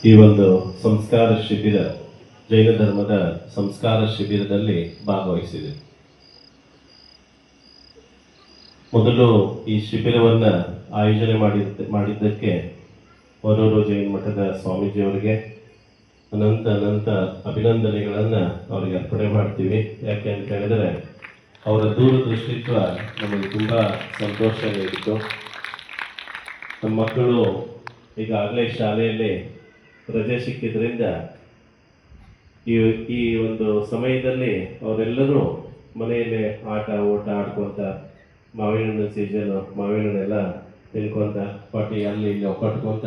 ಈ ಒಂದು ಸಂಸ್ಕಾರ ಶಿಬಿರ, ಜೈನ ಧರ್ಮದ ಸಂಸ್ಕಾರ ಶಿಬಿರದಲ್ಲಿ ಭಾಗವಹಿಸಿದೆ. ಮೊದಲು ಈ ಶಿಬಿರವನ್ನು ಆಯೋಜನೆ ಮಾಡಿದ್ದಕ್ಕೆ ಹೊರೂರು ಜೈನ ಮಠದ ಸ್ವಾಮೀಜಿಯವರಿಗೆ ಅನಂತ ಅಭಿನಂದನೆಗಳನ್ನು ಅವರಿಗೆ ಅರ್ಪಣೆ ಮಾಡ್ತೀವಿ. ಯಾಕೆ ಅಂತ ಹೇಳಿದರೆ ಅವರ ದೂರದೃಷ್ಟಿತ್ವ ನಮಗೆ ತುಂಬ ಸಂತೋಷ ನೀಡಿತು. ನಮ್ಮ ಮಕ್ಕಳು ಈಗಾಗಲೇ ಶಾಲೆಯಲ್ಲಿ ರಜೆ ಸಿಕ್ಕಿದ್ರಿಂದ ಈ ಒಂದು ಸಮಯದಲ್ಲಿ ಅವರೆಲ್ಲರೂ ಮನೆಯಲ್ಲೇ ಆಟ ಓಟ ಆಡ್ಕೊತ, ಮಾವಿನ ಹಣ್ಣು ಸೀಸನು, ಮಾವಿನ ಹಣ್ಣೆಲ್ಲ ತಿನ್ಕೊತ, ಪಾಟಿ ಅಲ್ಲಿ ಇಲ್ಲಿ ಒಕ್ಕಟ್ಕೊತ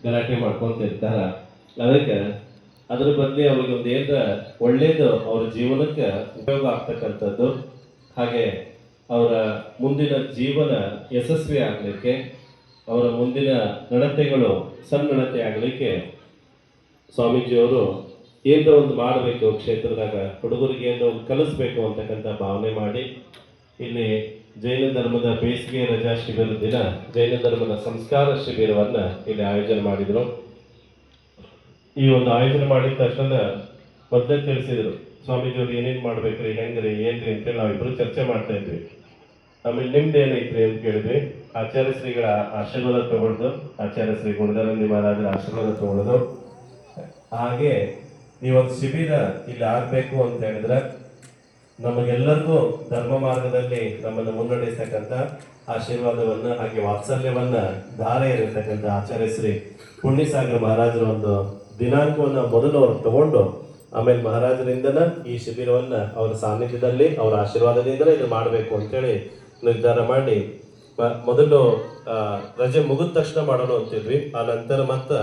ಗಲಾಟೆ ಮಾಡ್ಕೊತ ಇರ್ತಾರೆ. ಅದಕ್ಕೆ ಅದ್ರ ಬದಲಿ ಅವ್ರಿಗೆ ಒಂದು ಏನರ ಒಳ್ಳೇದು ಅವ್ರ ಜೀವನಕ್ಕೆ ಉಪಯೋಗ ಆಗ್ತಕ್ಕಂಥದ್ದು, ಹಾಗೆ ಅವರ ಮುಂದಿನ ಜೀವನ ಯಶಸ್ವಿ ಆಗಲಿಕ್ಕೆ, ಅವರ ಮುಂದಿನ ನಡತೆಗಳು ಸನ್ನಡತೆ ಆಗಲಿಕ್ಕೆ ಸ್ವಾಮೀಜಿಯವರು ಏನೋ ಒಂದು ಮಾಡಬೇಕು, ಕ್ಷೇತ್ರದಾಗ ಹುಡುಗರಿಗೆ ಏನೋ ಒಂದು ಕಲಿಸ್ಬೇಕು ಅಂತಕ್ಕಂಥ ಭಾವನೆ ಮಾಡಿ ಇಲ್ಲಿ ಜೈನ ಧರ್ಮದ ಬೇಸಿಗೆ ರಜಾ ಶಿಬಿರದ ದಿನ ಜೈನ ಧರ್ಮದ ಸಂಸ್ಕಾರ ಶಿಬಿರವನ್ನು ಇಲ್ಲಿ ಆಯೋಜನೆ ಮಾಡಿದರು. ಈ ಒಂದು ಆಯೋಜನೆ ಮಾಡಿದ ತಕ್ಷಣ ಮೊದಲೇ ತಿಳಿಸಿದರು, ಸ್ವಾಮೀಜಿಯವ್ರು ಏನೇನು ಮಾಡ್ಬೇಕ್ರಿ, ಹೆಂಗ್ರಿ, ಏನ್ರಿ ಅಂತೇಳಿ ನಾವಿಬ್ರು ಚರ್ಚೆ ಮಾಡ್ತಾ ಇದ್ವಿ. ಆಮೇಲೆ ನಿಮ್ದು ಏನೈತ್ರಿ ಅಂತ ಕೇಳಿದ್ವಿ. ಆಚಾರ್ಯ ಶ್ರೀಗಳ ಆಶೀರ್ವಾದ ತಗೊಳ್ದು, ಆಚಾರ್ಯ ಶ್ರೀ ಗುಣಧರಂದಿ ಮಹಾರಾಜರ ಆಶೀರ್ವಾದ ತಗೊಳ್ಳೋದು, ಹಾಗೆ ಈ ಒಂದು ಶಿಬಿರ ಇಲ್ಲಿ ಆಗಬೇಕು ಅಂತ ಹೇಳಿದ್ರೆ ನಮಗೆಲ್ಲರಿಗೂ ಧರ್ಮ ಮಾರ್ಗದಲ್ಲಿ ನಮ್ಮನ್ನು ಮುನ್ನಡೆಸ್ತಕ್ಕಂಥ ಆಶೀರ್ವಾದವನ್ನು, ಹಾಗೆ ವಾತ್ಸಲ್ಯವನ್ನು ಧಾರೆ ಇರತಕ್ಕಂಥ ಆಚಾರ್ಯ ಶ್ರೀ ಪುಣ್ಯಸಾಗರ ಮಹಾರಾಜರ ಒಂದು ದಿನಾಂಕವನ್ನು ಮೊದಲು ಅವರು ತಗೊಂಡು, ಆಮೇಲೆ ಮಹಾರಾಜರಿಂದನ ಈ ಶಿಬಿರವನ್ನು ಅವರ ಸಾನ್ನಿಧ್ಯದಲ್ಲಿ ಅವರ ಆಶೀರ್ವಾದದಿಂದಲೇ ಇದು ಮಾಡಬೇಕು ಅಂತೇಳಿ ನಿರ್ಧಾರ ಮಾಡಿ ಮೊದಲು ರಜೆ ಮುಗಿದ ತಕ್ಷಣ ಮಾಡೋಣ ಅಂತಿದ್ವಿ. ಆ ನಂತರ ಮತ್ತೆ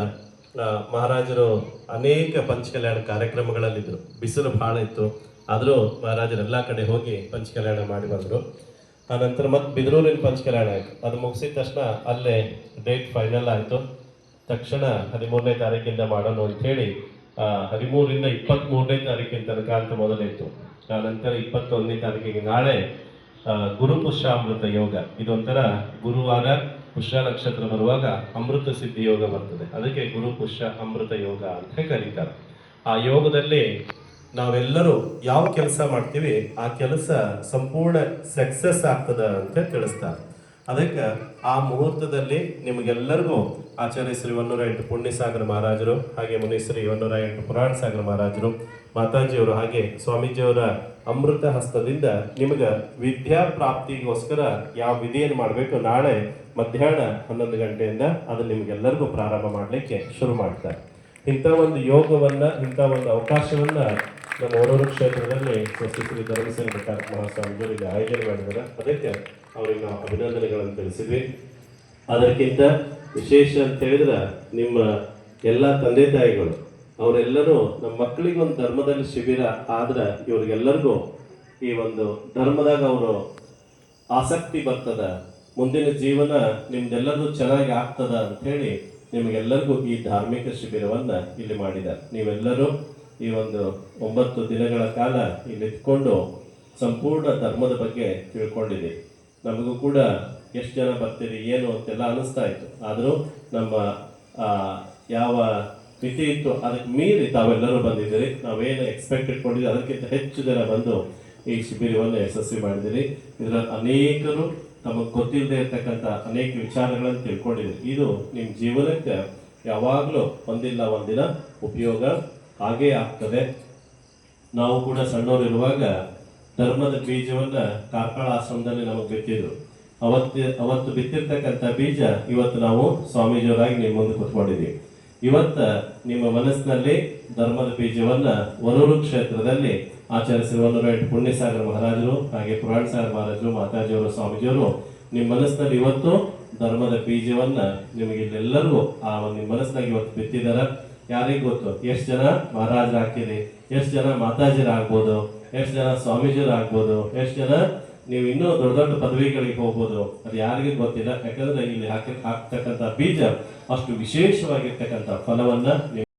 ಮಹಾರಾಜರು ಅನೇಕ ಪಂಚಕಲ್ಯಾಣ ಕಾರ್ಯಕ್ರಮಗಳಲ್ಲಿದ್ದರು. ಬಿಸಿಲು ಭಾಳ ಇತ್ತು, ಆದರೂ ಮಹಾರಾಜರು ಎಲ್ಲ ಕಡೆ ಹೋಗಿ ಪಂಚಕಲ್ಯಾಣ ಮಾಡಿ ಬಂದರು. ಆ ನಂತರ ಮತ್ತೆ ಬಿದರೂರಿನ ಪಂಚಕಲ್ಯಾಣ ಆಯಿತು. ಅದು ಮುಗಿಸಿದ ತಕ್ಷಣ ಅಲ್ಲೇ ಡೇಟ್ ಫೈನಲ್ ಆಯಿತು. ತಕ್ಷಣ 13ನೇ ತಾರೀಕಿಂದ ಮಾಡೋಣ ಅಂಥೇಳಿ 13ರಿಂದ 23ನೇ ತಾರೀಕಿನ ತನಕ ಅಂತ ಮೊದಲಿತ್ತು. ಆ ನಂತರ 21ನೇ ತಾರೀಕಿಗೆ ನಾಳೆ ಗುರು ಪುಷ್ಯಾಮೃತ ಯೋಗ, ಇದೊಂಥರ ಗುರುವಾರ ಪುಷ್ಯ ನಕ್ಷತ್ರ ಬರುವಾಗ ಅಮೃತ ಸಿದ್ಧಿ ಯೋಗ ಬರ್ತದೆ, ಅದಕ್ಕೆ ಗುರು ಪುಷ್ಯ ಅಮೃತ ಯೋಗ ಅಂತ ಕರೀತಾರೆ. ಆ ಯೋಗದಲ್ಲಿ ನಾವೆಲ್ಲರೂ ಯಾವ ಕೆಲಸ ಮಾಡ್ತೀವಿ ಆ ಕೆಲಸ ಸಂಪೂರ್ಣ ಸಕ್ಸಸ್ ಆಗ್ತದ ಅಂತ ತಿಳಿಸ್ತಾರೆ. ಅದಕ್ಕೆ ಆ ಮುಹೂರ್ತದಲ್ಲಿ ನಿಮಗೆಲ್ಲರಿಗೂ ಆಚಾರ್ಯ ಶ್ರೀ 108 ಪುಣ್ಯಸಾಗರ ಮಹಾರಾಜರು, ಹಾಗೆ ಮುನಿಶ್ರೀ 108 ಪುರಾಣ ಸಾಗರ ಮಹಾರಾಜರು, ಮಾತಾಜಿಯವರು, ಹಾಗೆ ಸ್ವಾಮೀಜಿಯವರ ಅಮೃತ ಹಸ್ತದಿಂದ ನಿಮಗೆ ವಿದ್ಯಾ ಪ್ರಾಪ್ತಿಗೋಸ್ಕರ ಯಾವ ವಿಧಿಯನ್ನು ಮಾಡಬೇಕು ನಾಳೆ ಮಧ್ಯಾಹ್ನ 11 ಗಂಟೆಯಿಂದ ಅದನ್ನು ನಿಮಗೆಲ್ಲರಿಗೂ ಪ್ರಾರಂಭ ಮಾಡಲಿಕ್ಕೆ ಶುರು ಮಾಡ್ತಾರೆ. ಇಂಥ ಒಂದು ಯೋಗವನ್ನು, ಇಂಥ ಒಂದು ಅವಕಾಶವನ್ನು ನಮ್ಮ ಹೊರೂರು ಕ್ಷೇತ್ರದಲ್ಲಿ ಶ್ರೀ ಧರ್ಮಸೇನ ಭಟ್ಟಾರಕ ಮಹಾಸ್ವಾಮಿಗಳು ಇಲ್ಲಿ ಆಯೋಜನೆ ಮಾಡಿದ್ದಾರೆ. ಅದಕ್ಕೆ ಅವರಿಗೆ ನಾವು ಅಭಿನಂದನೆಗಳನ್ನು ತಿಳಿಸಿದ್ವಿ. ಅದಕ್ಕಿಂತ ವಿಶೇಷ ಅಂತ ಹೇಳಿದ್ರೆ ನಿಮ್ಮ ಎಲ್ಲ ತಂದೆ ತಾಯಿಗಳು ಅವರೆಲ್ಲರೂ ನಮ್ಮ ಮಕ್ಕಳಿಗೆ ಒಂದು ಧರ್ಮದಲ್ಲಿ ಶಿಬಿರ ಆದ್ರೆ ಇವ್ರಿಗೆಲ್ಲರಿಗೂ ಈ ಒಂದು ಧರ್ಮದಾಗ ಅವರು ಆಸಕ್ತಿ ಬರ್ತದ, ಮುಂದಿನ ಜೀವನ ನಿಮ್ದೆಲ್ಲರೂ ಚೆನ್ನಾಗಿ ಆಗ್ತದ ಅಂಥೇಳಿ ನಿಮಗೆಲ್ಲರಿಗೂ ಈ ಧಾರ್ಮಿಕ ಶಿಬಿರವನ್ನು ಇಲ್ಲಿ ಮಾಡಿದ್ದಾರೆ. ನೀವೆಲ್ಲರೂ ಈ ಒಂದು 9 ದಿನಗಳ ಕಾಲ ಇಲ್ಲಿ ಇಟ್ಕೊಂಡು ಸಂಪೂರ್ಣ ಧರ್ಮದ ಬಗ್ಗೆ ತಿಳ್ಕೊಂಡಿದ್ದೀವಿ. ನಮಗೂ ಕೂಡ ಎಷ್ಟು ಜನ ಬರ್ತೀರಿ ಏನು ಅಂತೆಲ್ಲ ಅನಿಸ್ತಾ ಇತ್ತು, ಆದರೂ ನಮ್ಮ ಯಾವ ಮಿತಿ ಇತ್ತು ಅದಕ್ಕೆ ಮೀರಿ ತಾವೆಲ್ಲರೂ ಬಂದಿದ್ದೀರಿ. ನಾವೇನು ಎಕ್ಸ್ಪೆಕ್ಟ್ ಇಟ್ಕೊಂಡಿದ್ದೀವಿ ಅದಕ್ಕಿಂತ ಹೆಚ್ಚು ಜನ ಬಂದು ಈ ಶಿಬಿರವನ್ನು ಯಶಸ್ವಿ ಮಾಡಿದ್ದೀರಿ. ಇದರ ಅನೇಕರು ತಮಗೆ ಗೊತ್ತಿಲ್ಲದೆ ಇರ್ತಕ್ಕಂಥ ಅನೇಕ ವಿಚಾರಗಳನ್ನು ತಿಳ್ಕೊಂಡಿದ್ದೀರಿ. ಇದು ನಿಮ್ಮ ಜೀವನಕ್ಕೆ ಯಾವಾಗಲೂ ಒಂದಿಲ್ಲ ಒಂದಿನ ಉಪಯೋಗ ಹಾಗೇ ಆಗ್ತದೆ. ನಾವು ಕೂಡ ಸಣ್ಣವರಿರುವಾಗ ಧರ್ಮದ ಬೀಜವನ್ನು ಕಾರ್ಕಳ ಆಶ್ರಮದಲ್ಲಿ ನಮಗೆ ಬಿತ್ತಿದ್ರು. ಅವತ್ತು ಬಿತ್ತಿರ್ತಕ್ಕಂಥ ಬೀಜ ಇವತ್ತು ನಾವು ಸ್ವಾಮೀಜಿಯವರಾಗಿ ನಿಮ್ಮ ಮುಂದೆ ಕೂತ್ಕೊಂಡಿದ್ದೀವಿ. ಇವತ್ತು ನಿಮ್ಮ ಮನಸ್ಸಿನಲ್ಲಿ ಧರ್ಮದ ಬೀಜವನ್ನು ಹೊರೂರು ಕ್ಷೇತ್ರದಲ್ಲಿ ಆಚಾರ್ಯ ಶ್ರೀ 108 ಪುಣ್ಯಸಾಗರ ಮಹಾರಾಜರು, ಹಾಗೆ ಪುರಾಣ ಸಾಗರ ಮಹಾರಾಜರು, ಮಾತಾಜಿಯವರು, ಸ್ವಾಮೀಜಿಯವರು ನಿಮ್ಮ ಮನಸ್ಸಿನಲ್ಲಿ ಇವತ್ತು ಧರ್ಮದ ಬೀಜವನ್ನು ನಿಮಗೆ ಇಲ್ಲೆಲ್ಲರಿಗೂ ನಿಮ್ಮ ಮನಸ್ಸಿನಾಗ ಇವತ್ತು ಬಿತ್ತಿದಾರ. ಯಾರಿಗೆ ಗೊತ್ತು ಎಷ್ಟು ಜನ ಮಹಾರಾಜರು ಹಾಕಿರಿ, ಎಷ್ಟು ಜನ ಮಾತಾಜಿರಾಗ್ಬೋದು, ಎಷ್ಟು ಜನ ಸ್ವಾಮೀಜಿರಾಗ್ಬೋದು, ಎಷ್ಟು ಜನ ನೀವು ಇನ್ನೂ ದೊಡ್ಡ ದೊಡ್ಡ ಪದವಿಗಳಿಗೆ ಹೋಗ್ಬೋದು, ಅದು ಯಾರಿಗೂ ಗೊತ್ತಿಲ್ಲ. ಯಾಕಂದ್ರೆ ಇಲ್ಲಿ ಹಾಕ್ತಕ್ಕಂಥ ಬೀಜ ಅಷ್ಟು ವಿಶೇಷವಾಗಿರ್ತಕ್ಕಂಥ ಫಲವನ್ನ